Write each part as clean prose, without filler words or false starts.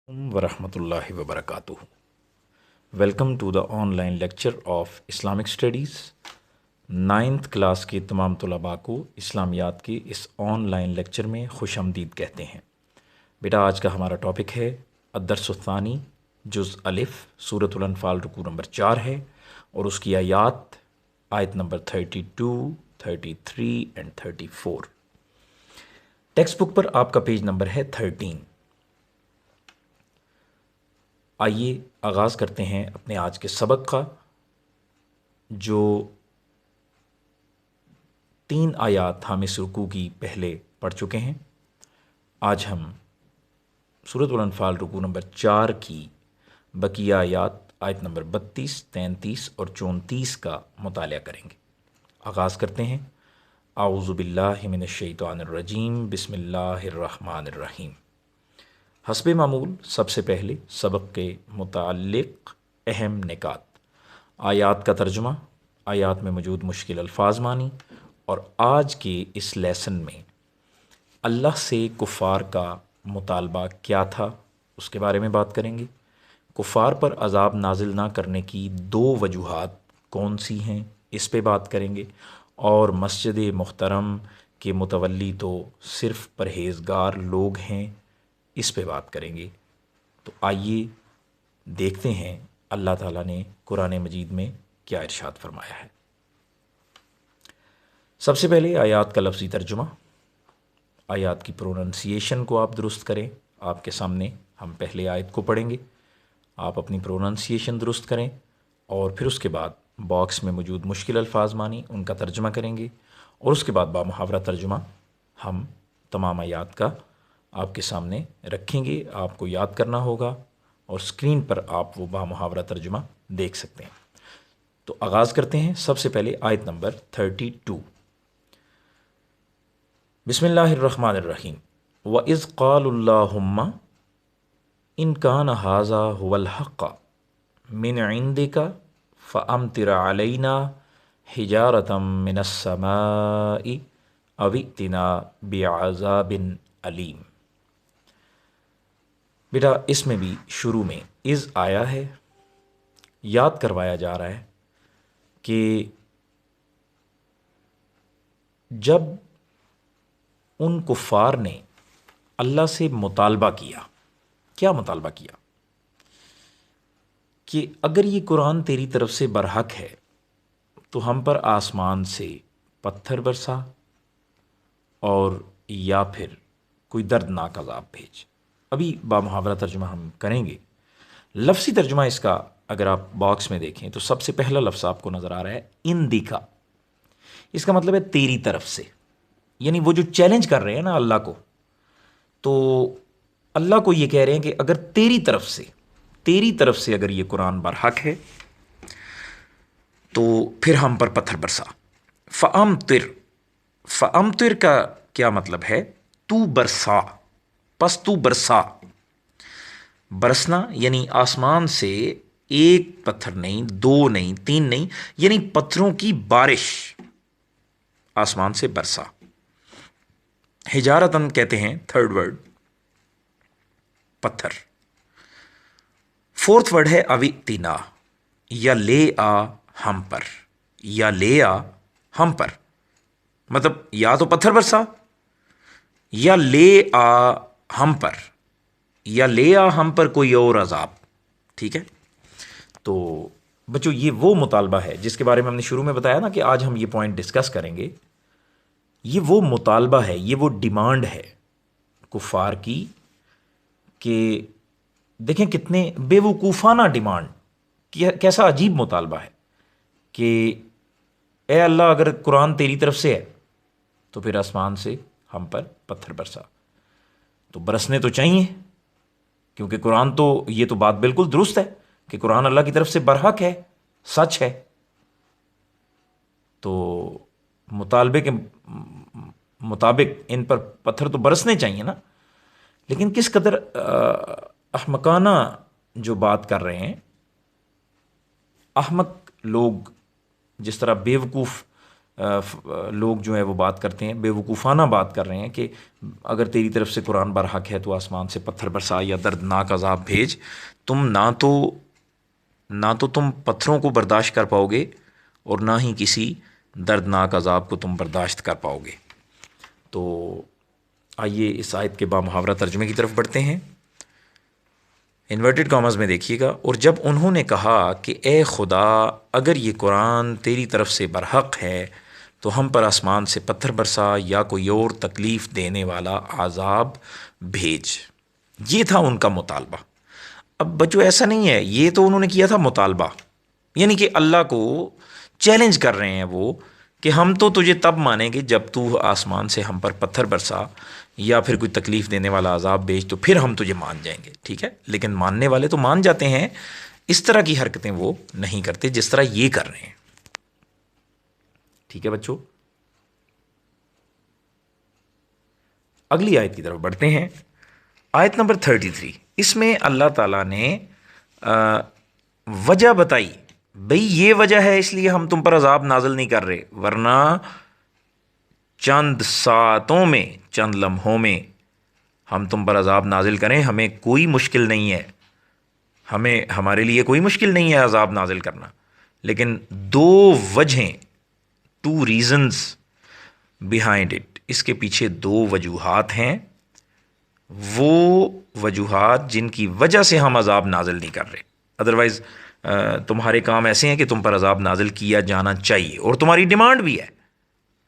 Warahmatullahi wabarakatuh. Welcome to the online lecture of Islamic studies. Ninth class के तमाम तलबा को इस्लामियात के इस ऑनलाइन लेक्चर में खुश आमदीद कहते हैं। बेटा, आज का हमारा टॉपिक है अद्दर्सुस्सानी जुज़ अलिफ़ सूरतुल अनफ़ाल रुकू नंबर 4 है और उसकी आयत नंबर 32, 33 एंड 34। टेक्स्ट बुक पर आपका पेज नंबर है 13। आइए आगाज़ करते हैं अपने आज के सबक का, जो 3 आयात हम इस रुकू की पहले पढ़ चुके हैं। आज हम सूरतुल अनफ़ाल रुकू नंबर 4 की बकिया आयत नंबर 32, 33 और 34 का मुतालिया करेंगे। आगाज़ करते हैं। आऊज़ु बिल्लाहि मिनश शैतानिर रजीम, बिस्मिल्लाहिर रहमानिर रहीम। हस्बे मामूल सबसे पहले सबक के मुताल्लिक़ अहम निकात। आयात का तर्जुमा, आयात में मौजूद मुश्किल अल्फाज मानी, और आज के इस लेसन में अल्लाह से कुफ़ार का मुतालबा क्या था उसके बारे में बात करेंगे। कुफ़ार पर अज़ाब नाजिल ना करने की 2 वजूहात कौन सी हैं इस पे बात करेंगे, और मस्जिद मुहतरम के मुतवल्ली तो सिर्फ़ परहेज़गार लोग हैं इस पे बात करेंगे। तो आइए देखते हैं अल्लाह ताला ने कुरान मजीद में क्या इरशाद फरमाया है। सबसे पहले आयात का लफ्ज़ी तर्जुमा। आयात की प्रोनंसिएशन को आप दुरुस्त करें। आपके सामने हम पहले आयत को पढ़ेंगे, आप अपनी प्रोनंसिएशन दुरुस्त करें और फिर उसके बाद बॉक्स में मौजूद मुश्किल अल्फाज मानी उनका तर्जुमा करेंगे, और उसके बाद बामुहावरा तर्जुमा हम तमाम आयात का आपके सामने रखेंगे। आपको याद करना होगा और स्क्रीन पर आप वो बामुहावरा तर्जुमा देख सकते हैं। तो आगाज़ करते हैं। सबसे पहले आयत नंबर 32। बिस्मिल्लाहिर्रहमानिर्रहीम। व इज़ क़ालुल्लाहुम्मा इन कान हाज़ा हुवल हक़्क़ मिन इंदिका फ़अम्तिर अलैना हिजारतम मिनस समाई अवितिना बिअज़ाबिन अलीम। बेटा, इसमें भी शुरू में इज़ आया है। याद करवाया जा रहा है कि जब उन कुफ़ार ने अल्लाह से मुतालबा किया, क्या मुतालबा किया कि अगर ये कुरान तेरी तरफ से बरहक है तो हम पर आसमान से पत्थर बरसा और या फिर कोई दर्दनाक अज़ाब भेज। अभी बामुहावरा तर्जुमा हम करेंगे। लफ्ज़ी तर्जुमा इसका अगर आप बॉक्स में देखें तो सबसे पहला लफ्ज़ आपको नज़र आ रहा है इन दिखा। इसका मतलब है तेरी तरफ से, यानी वो जो चैलेंज कर रहे हैं ना अल्लाह को, तो अल्लाह को ये कह रहे हैं कि अगर तेरी तरफ से अगर ये कुरान बरहक है तो फिर हम पर पत्थर बरसा। फ़अम्तिर का क्या मतलब है? तू बरसा, पस तू बरसा। बरसना यानी आसमान से एक पत्थर नहीं, 2 नहीं, 3 नहीं, यानी पत्थरों की बारिश आसमान से बरसा। हिजारतन कहते हैं थर्ड वर्ड पत्थर। फोर्थ वर्ड है अवितिना, या ले आ हम पर, या ले आ हम पर। मतलब या तो पत्थर बरसा, या ले आ हम पर, या ले आ हम पर कोई और अजाब। ठीक है। तो बच्चों, ये वो मुतालबा है जिसके बारे में हमने शुरू में बताया ना कि आज हम ये पॉइंट डिस्कस करेंगे। ये वो मुतालबा है, ये वो डिमांड है कुफ़ार की कि देखें कितने बेवकूफ़ाना डिमांड, कैसा अजीब मुतालबा है कि ए अल्लाह, अगर कुरान तेरी तरफ से है तो फिर आसमान से हम पर पत्थर बरसा। तो बरसने तो चाहिए, क्योंकि कुरान तो, ये तो बात बिल्कुल दुरुस्त है कि कुरान अल्लाह की तरफ से बरहक है, सच है। तो मुतालबे के मुताबिक इन पर पत्थर तो बरसने चाहिए ना। लेकिन किस कदर अहमकाना जो बात कर रहे हैं। अहमक लोग जिस तरह बेवकूफ़ لوگ جو ہیں وہ بات کرتے ہیں، بے وقوفانہ بات کر رہے ہیں کہ اگر تیری طرف سے قرآن برحق ہے تو آسمان سے پتھر برسا یا دردناک عذاب بھیج، تم نہ تو تم پتھروں کو برداشت کر پاؤ گے اور نہ ہی کسی دردناک عذاب کو تم برداشت کر پاؤ گے۔ تو آئیے اس آیت کے بامحاورہ ترجمے کی طرف بڑھتے ہیں۔ انورٹڈ کامز میں دیکھیے گا، اور جب انہوں نے کہا کہ اے خدا اگر یہ قرآن تیری طرف سے برحق ہے تو ہم پر آسمان سے پتھر برسا یا کوئی اور تکلیف دینے والا عذاب بھیج۔ یہ تھا ان کا مطالبہ۔ اب بچوں ایسا نہیں ہے، یہ تو انہوں نے کیا تھا مطالبہ، یعنی کہ اللہ کو چیلنج کر رہے ہیں وہ کہ ہم تو تجھے تب مانیں گے جب تو آسمان سے ہم پر پتھر برسا یا پھر کوئی تکلیف دینے والا عذاب بھیج، تو پھر ہم تجھے مان جائیں گے، ٹھیک ہے؟ لیکن ماننے والے تو مان جاتے ہیں، اس طرح کی حرکتیں وہ نہیں کرتے جس طرح یہ کر رہے ہیں، ٹھیک ہے بچوں؟ اگلی آیت کی طرف بڑھتے ہیں، آیت نمبر 33۔ اس میں اللہ تعالیٰ نے وجہ بتائی، بھئی یہ وجہ ہے اس لیے ہم تم پر عذاب نازل نہیں کر رہے، ورنہ چند ساعتوں میں، چند لمحوں میں ہم تم پر عذاب نازل کریں، ہمیں کوئی مشکل نہیں ہے، ہمارے لیے کوئی مشکل نہیں ہے عذاب نازل کرنا، لیکن دو وجہیں، 2 reasons behind it، اس کے پیچھے 2 وجوہات ہیں، وہ وجوہات جن کی وجہ سے ہم عذاب نازل نہیں کر رہے، ادروائز تمہارے کام ایسے ہیں کہ تم پر عذاب نازل کیا جانا چاہیے، اور تمہاری ڈیمانڈ بھی ہے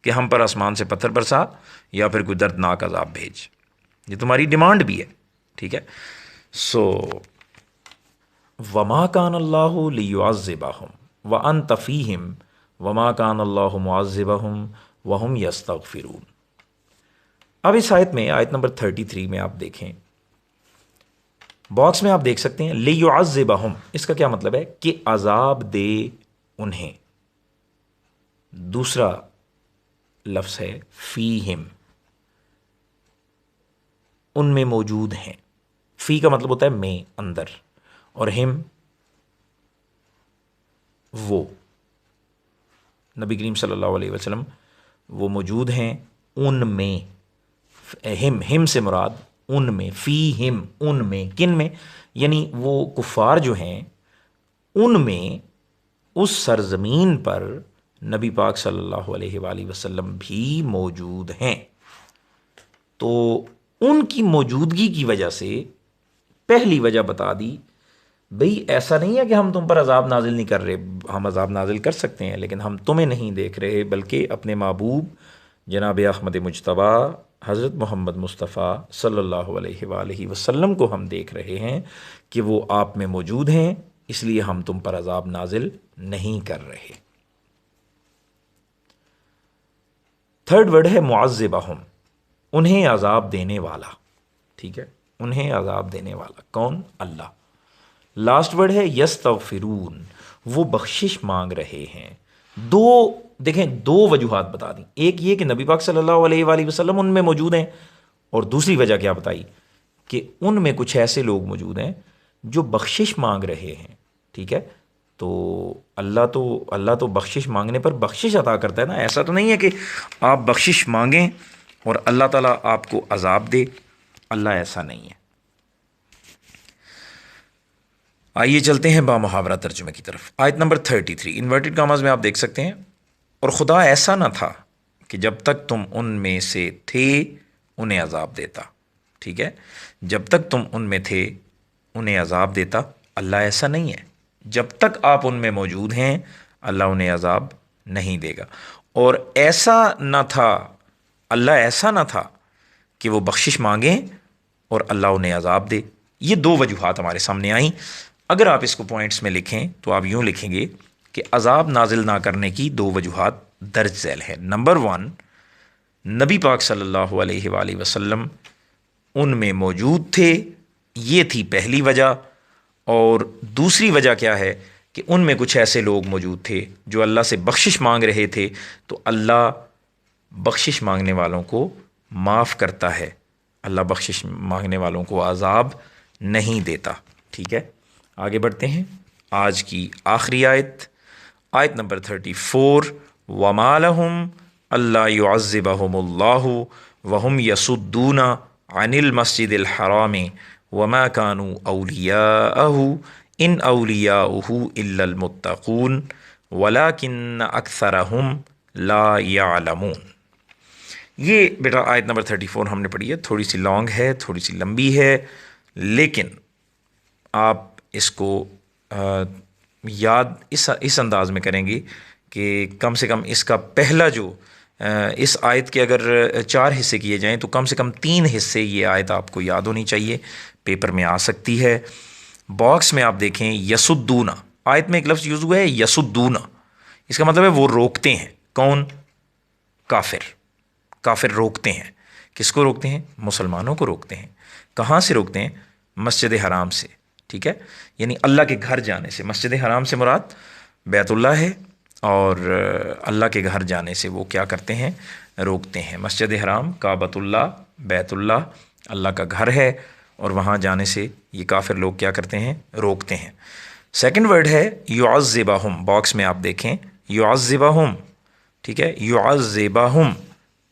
کہ ہم پر آسمان سے پتھر برسا یا پھر کوئی دردناک عذاب بھیج، یہ تمہاری ڈیمانڈ بھی ہے، ٹھیک ہے؟ سو وما کان اللہ لیعذبہم وانت فیہم وما کان اللہ معذبہم وہم یستغفرون۔ اب اس آیت میں، آیت نمبر 33 میں آپ دیکھیں، باکس میں آپ دیکھ سکتے ہیں لیعذبہم، اس کا کیا مطلب ہے؟ کہ عذاب دے انہیں۔ دوسرا لفظ ہے فیہم، ان میں موجود ہیں، فی کا مطلب ہوتا ہے میں، اندر، اور ہم وہ، نبی کریم صلی اللہ علیہ وسلم وہ موجود ہیں ان میں، ہم سے مراد ان میں، فی ہم ان میں، کن میں؟ یعنی وہ کفار جو ہیں ان میں، اس سرزمین پر نبی پاک صلی اللہ علیہ وآلہ وسلم بھی موجود ہیں۔ تو ان کی موجودگی کی وجہ سے پہلی وجہ بتا دی، بھئی ایسا نہیں ہے کہ ہم تم پر عذاب نازل نہیں کر رہے، ہم عذاب نازل کر سکتے ہیں، لیکن ہم تمہیں نہیں دیکھ رہے، بلکہ اپنے محبوب جناب احمد مجتبی حضرت محمد مصطفیٰ صلی اللہ علیہ وآلہ وسلم کو ہم دیکھ رہے ہیں کہ وہ آپ میں موجود ہیں، اس لیے ہم تم پر عذاب نازل نہیں کر رہے۔ تھرڈ ورڈ ہے معذبہم، انہیں عذاب دینے والا، ٹھیک ہے؟ انہیں عذاب دینے والا کون؟ اللہ۔ لاسٹ ورڈ ہے یستغفرون، وہ بخشش مانگ رہے ہیں۔ دیکھیں 2 وجوہات بتا دیں، ایک یہ کہ نبی پاک صلی اللہ علیہ وآلہ وسلم ان میں موجود ہیں، اور دوسری وجہ کیا بتائی کہ ان میں کچھ ایسے لوگ موجود ہیں جو بخشش مانگ رہے ہیں، ٹھیک ہے؟ تو اللہ تو بخشش مانگنے پر بخشش عطا کرتا ہے نا، ایسا تو نہیں ہے کہ آپ بخشش مانگیں اور اللہ تعالیٰ آپ کو عذاب دے، اللہ ایسا نہیں ہے۔ آئیے چلتے ہیں بامحاورہ ترجمے کی طرف، آیت نمبر 33، انورٹڈ کاماز میں آپ دیکھ سکتے ہیں، اور خدا ایسا نہ تھا کہ جب تک تم ان میں سے تھے انہیں عذاب دیتا، ٹھیک ہے؟ جب تک تم ان میں تھے انہیں عذاب دیتا، اللہ ایسا نہیں ہے، جب تک آپ ان میں موجود ہیں اللہ انہیں عذاب نہیں دے گا، اور ایسا نہ تھا، اللہ ایسا نہ تھا کہ وہ بخشش مانگیں اور اللہ انہیں عذاب دے۔ یہ 2 وجوہات ہمارے سامنے آئیں۔ اگر آپ اس کو پوائنٹس میں لکھیں تو آپ یوں لکھیں گے کہ عذاب نازل نہ کرنے کی 2 وجوہات درج ذیل ہیں۔ نمبر 1، نبی پاک صلی اللہ علیہ وآلہ وسلم ان میں موجود تھے، یہ تھی پہلی وجہ، اور دوسری وجہ کیا ہے کہ ان میں کچھ ایسے لوگ موجود تھے جو اللہ سے بخشش مانگ رہے تھے، تو اللہ بخشش مانگنے والوں کو معاف کرتا ہے، اللہ بخشش مانگنے والوں کو عذاب نہیں دیتا، ٹھیک ہے؟ آگے بڑھتے ہیں، آج کی آخری آیت، آیت نمبر 34، وما لهم अल्ला युअज़्ज़िबहुमुल्लाहु वहुम यसुद्दून अनिल मस्जिदिल हराम वमा कानू औलियाअहु इन औलियाउहु इल्लल मुत्तकून वलाकिन्न अक्सरहुम ला यअलमून। ये बेटा आयत नंबर 34 हमने पढ़ी है। थोड़ी सी लॉन्ग है, थोड़ी सी लंबी है, लेकिन आप इसको याद इस अंदाज में करेंगे कि कम से कम इसका पहला जो इस आयत के अगर 4 हिस्से किए जाएं तो कम से कम 3 हिस्से ये आयत आपको याद होनी चाहिए, पेपर में आ सकती है। बॉक्स में आप देखें यसुद्दूना, आयत में एक लफ्ज़ यूज़ हुआ है यसुद्दूना, इसका मतलब है वो रोकते हैं। कौन? काफिर। काफिर रोकते हैं। किसको रोकते हैं? मुसलमानों को रोकते हैं। कहाँ से रोकते हैं? मस्जिद हराम से, ठीक है, यानी अल्लाह के घर जाने से। मस्जिद हराम से मुराद बैतुल्ला है, और अल्लाह के घर जाने से वो क्या करते हैं? रोकते हैं। मस्जिद हराम, काबतुल्ला, बैतुल्ला अल्लाह का घर है, और वहाँ जाने से ये काफिर लोग क्या करते हैं? रोकते हैं। सेकंड वर्ड है युअज़्ज़िबहुम, बॉक्स में आप देखें युअज़्ज़िबहुम, ठीक है, युअज़्ज़िबहुम,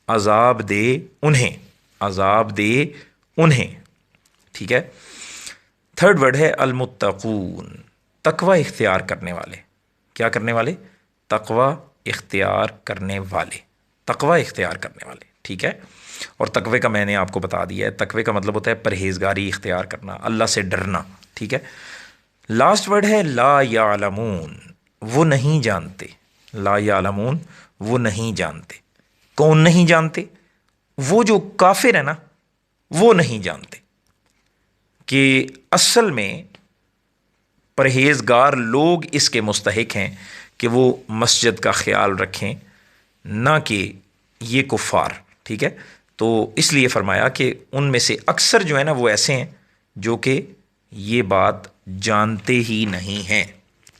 अज़ाब दे उन्हें, अज़ाब दे उन्हें, ठीक है। थर्ड वर्ड है अलमुत्तकून, तकवा इख्तियार करने वाले। क्या करने वाले? तकवा इख्तियार करने वाले, तकवा इख्तियार करने वाले, ठीक है। और तकवे का मैंने आपको बता दिया है, तकवे का मतलब होता है परहेज़गारी इख्तियार करना, अल्लाह से डरना, ठीक है। लास्ट वर्ड है ला यालमून, वो नहीं जानते। ला यालमून, वो नहीं जानते। कौन नहीं जानते? वो जो काफिर है ना, वो नहीं जानते कि असल में परहेज़गार लोग इसके मुस्तहिक हैं कि वो मस्जिद का ख्याल रखें, ना कि ये कुफ़ार, ठीक है। तो इसलिए फरमाया कि उनमें से अक्सर जो है ना वो ऐसे हैं जो कि ये बात जानते ही नहीं हैं,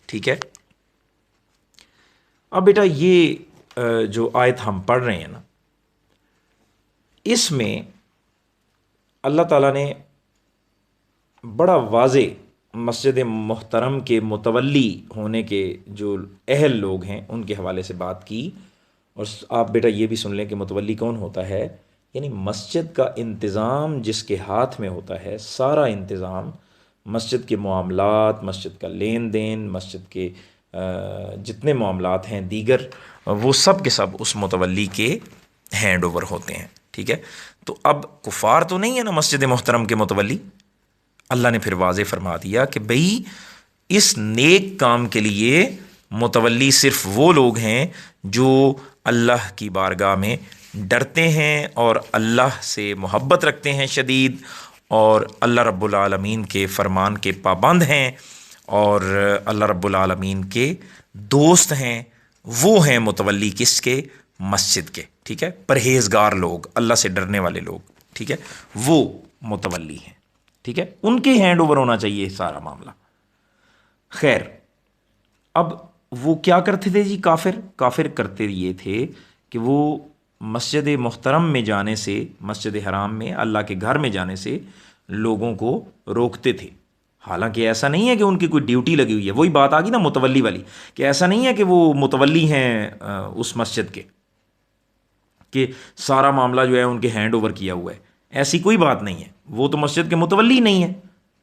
ठीक है। अब बेटा ये जो आयत हम पढ़ रहे हैं ना, इसमें अल्लाह ताला ने बड़ा वाज़े मस्जिद मुहतरम के मुतवल्ली होने के जो अहल लोग हैं उनके हवाले से बात की। और आप बेटा ये भी सुन लें कि मुतवल्ली कौन होता है, यानी मस्जिद का इंतज़ाम जिसके हाथ में होता है, सारा इंतज़ाम मस्जिद के मामलात, मस्जिद का लेन देन, मस्जिद के जितने मामलात हैं दीगर, वो सब के सब उस मुतवल्ली के हैंड ओवर होते हैं, ठीक है। तो अब कुफ़ार तो नहीं है ना मस्जिद मुहतरम के मुतवल्ली। अल्लाह ने फिर वाज़े फरमा दिया कि भाई इस नेक काम के लिए मुतवल्ली सिर्फ वो लोग हैं जो अल्लाह की बारगाह में डरते हैं और अल्लाह से मोहब्बत रखते हैं शदीद, और अल्लाह रब्बुल आलमीन के फ़रमान के पाबंद हैं, और अल्लाह रब्बुल आलमीन के दोस्त हैं। वो हैं मुतवल्ली किसके? मस्जिद के, ठीक है। परहेज़गार लोग, अल्लाह से डरने वाले लोग, ठीक है, वो मुतवल्ली हैं, ठीक है। उनके हैंड ओवर होना चाहिए सारा मामला। खैर, अब वो क्या करते थे जी? काफिर करते ये थे कि वो मस्जिद मुहतरम में जाने से, मस्जिद हराम में, अल्लाह के घर में जाने से लोगों को रोकते थे। हालांकि ऐसा नहीं है कि उनकी कोई ड्यूटी लगी हुई है, वही बात आ गई ना मुतवल्ली वाली, कि ऐसा नहीं है कि वो मुतवल्ली हैं उस मस्जिद के, कि सारा मामला जो है उनके हैंड ओवर किया हुआ है, ऐसी कोई बात नहीं है। वो तो मस्जिद के मुतवल्ली नहीं है।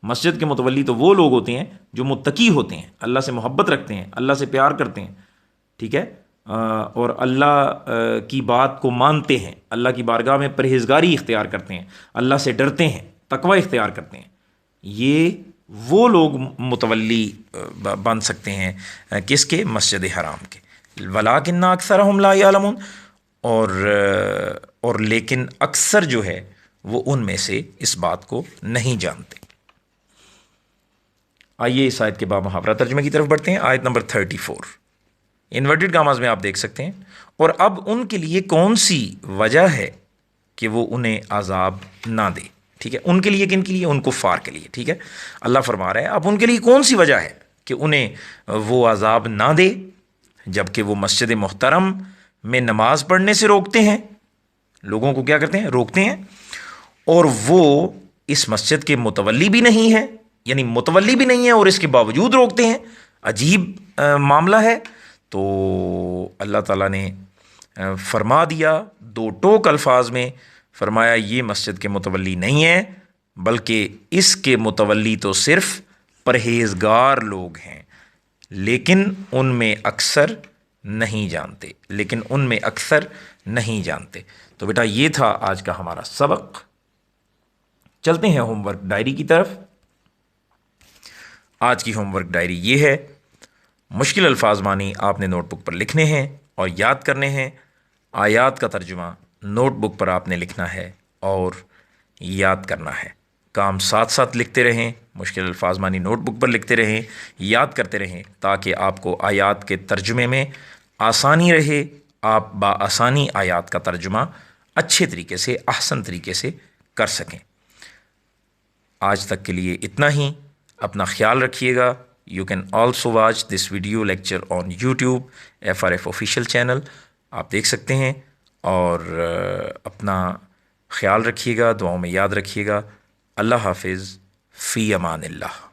मस्जिद के मुतवल्ली तो वो लोग होते हैं जो मुत्तकी होते हैं, अल्लाह से मोहब्बत रखते हैं, अल्लाह से प्यार करते हैं, ठीक है, और अल्लाह की बात को मानते हैं, अल्लाह की बारगाह में परहेज़गारी इख्तियार करते हैं, अल्लाह से डरते हैं, तकवा इख्तियार करते हैं। ये वो लोग मुतवल्ली बन सकते हैं किसके? मस्जिद हराम के। वलाकिन्ना अक्सरहुम ला यअलमून, और लेकिन अक्सर जो है वो उनमें से इस बात को नहीं जानते। आइए इस आयत के बाद मुहावरा तर्जुमे की तरफ बढ़ते हैं। आयत नंबर 34 इन्वर्टेड कामाज में आप देख सकते हैं। और अब उनके लिए कौन सी वजह है कि वो उन्हें अजाब ना दे, ठीक है। उनके लिए, किन के लिए? उन कुफ़ार के लिए, ठीक है। अल्लाह फरमा रहा है अब उनके लिए कौन सी वजह है कि उन्हें वो अजाब ना दे, जबकि वो मस्जिद मुहतरम में नमाज पढ़ने से रोकते हैं। लोगों को क्या करते हैं? रोकते हैं। और वो इस मस्जिद के मुतवल्ली भी नहीं है, यानी मुतवल्ली भी नहीं है और इसके बावजूद रोकते हैं। अजीब मामला है। تو اللہ تعالیٰ نے فرما دیا 2 ٹوک الفاظ میں، فرمایا یہ مسجد کے متولی نہیں ہے، بلکہ اس کے متولی تو صرف پرہیزگار لوگ ہیں، لیکن ان میں اکثر نہیں جانتے۔ تو بیٹا یہ تھا آج کا ہمارا سبق۔ چلتے ہیں ہوم ورک ڈائری کی طرف۔ آج کی ہوم ورک ڈائری یہ ہے، مشکل الفاظ معنی آپ نے نوٹ بک پر لکھنے ہیں اور یاد کرنے ہیں۔ آیات کا ترجمہ نوٹ بک پر آپ نے لکھنا ہے اور یاد کرنا ہے۔ کام ساتھ ساتھ لکھتے رہیں، مشکل الفاظ معنی نوٹ بک پر لکھتے رہیں، یاد کرتے رہیں، تاکہ آپ کو آیات کے ترجمے میں آسانی رہے، آپ بآسانی آیات کا ترجمہ اچھے طریقے سے، احسن طریقے سے کر سکیں۔ آج تک کے لیے اتنا ہی، اپنا خیال رکھیے گا۔ You can also watch this video lecture on YouTube FRF official channel, آپ دیکھ سکتے ہیں، اور اپنا خیال رکھیے گا، دعاؤں میں یاد رکھیے گا۔ اللہ حافظ، فی امان اللہ۔